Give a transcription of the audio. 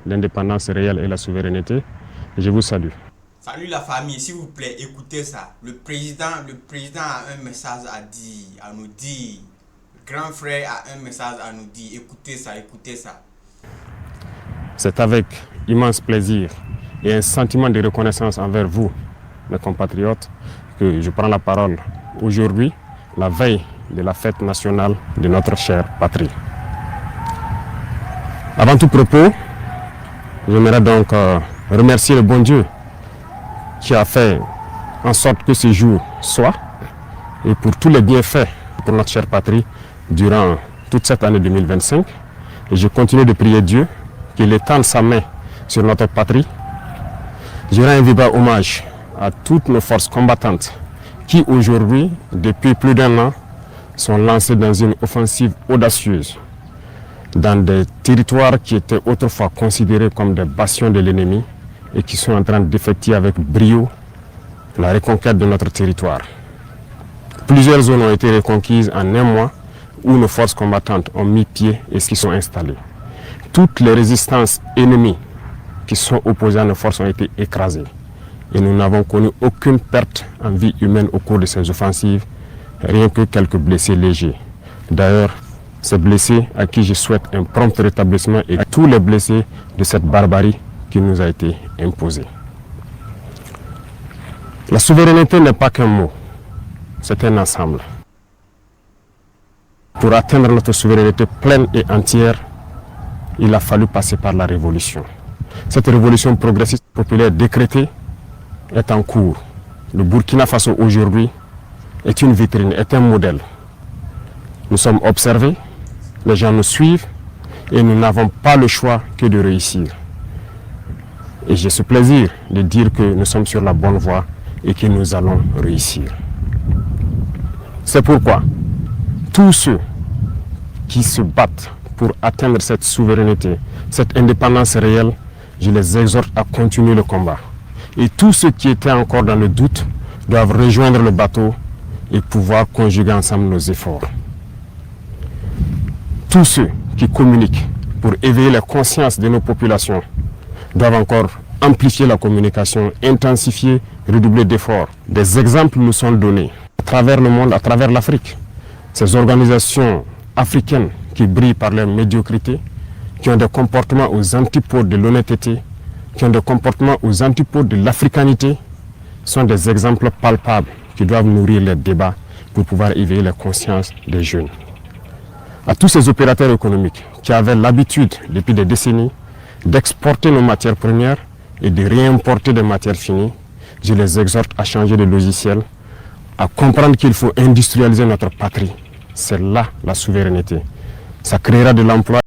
l'indépendance réelle et la souveraineté. Je vous salue. Salut la famille, s'il vous plaît, écoutez ça. Le président a un message à dire, à nous dire. Le grand frère a un message à nous dire. Écoutez ça, écoutez ça. C'est avec immense plaisir et un sentiment de reconnaissance envers vous, mes compatriotes, que je prends la parole aujourd'hui, la veille de la fête nationale de notre chère patrie. Avant tout propos, j'aimerais donc remercier le bon Dieu qui a fait en sorte que ce jour soit et pour tous les bienfaits pour notre chère patrie durant toute cette année 2025. Et je continue de prier Dieu qu'il étende sa main sur notre patrie. Je rends un vibrant hommage à toutes nos forces combattantes qui aujourd'hui, depuis plus d'1 an, sont lancées dans une offensive audacieuse dans des territoires qui étaient autrefois considérés comme des bastions de l'ennemi et qui sont en train d'effectuer avec brio la reconquête de notre territoire. Plusieurs zones ont été reconquises en 1 mois où nos forces combattantes ont mis pied et s'y sont installées. Toutes les résistances ennemies qui sont opposées à nos forces ont été écrasées et nous n'avons connu aucune perte en vie humaine au cours de ces offensives, rien que quelques blessés légers. D'ailleurs, ces blessés à qui je souhaite un prompt rétablissement et à tous les blessés de cette barbarie qui nous a été imposée. La souveraineté n'est pas qu'un mot, c'est un ensemble. Pour atteindre notre souveraineté pleine et entière, il a fallu passer par la révolution. Cette révolution progressiste populaire décrétée est en cours. Le Burkina Faso aujourd'hui est une vitrine, est un modèle. Nous sommes observés, les gens nous suivent et nous n'avons pas le choix que de réussir. Et j'ai ce plaisir de dire que nous sommes sur la bonne voie et que nous allons réussir. C'est pourquoi tous ceux qui se battent pour atteindre cette souveraineté, cette indépendance réelle, je les exhorte à continuer le combat. Et tous ceux qui étaient encore dans le doute doivent rejoindre le bateau et pouvoir conjuguer ensemble nos efforts. Tous ceux qui communiquent pour éveiller la conscience de nos populations doivent encore amplifier la communication, intensifier, redoubler d'efforts. Des exemples nous sont donnés à travers le monde, à travers l'Afrique. Ces organisations africaines qui brillent par leur médiocrité, qui ont des comportements aux antipodes de l'honnêteté, qui ont des comportements aux antipodes de l'africanité, sont des exemples palpables qui doivent nourrir les débats pour pouvoir éveiller la conscience des jeunes. À tous ces opérateurs économiques qui avaient l'habitude depuis des décennies d'exporter nos matières premières et de réimporter des matières finies, je les exhorte à changer de logiciel, à comprendre qu'il faut industrialiser notre patrie. C'est là la souveraineté. Ça créera de l'emploi.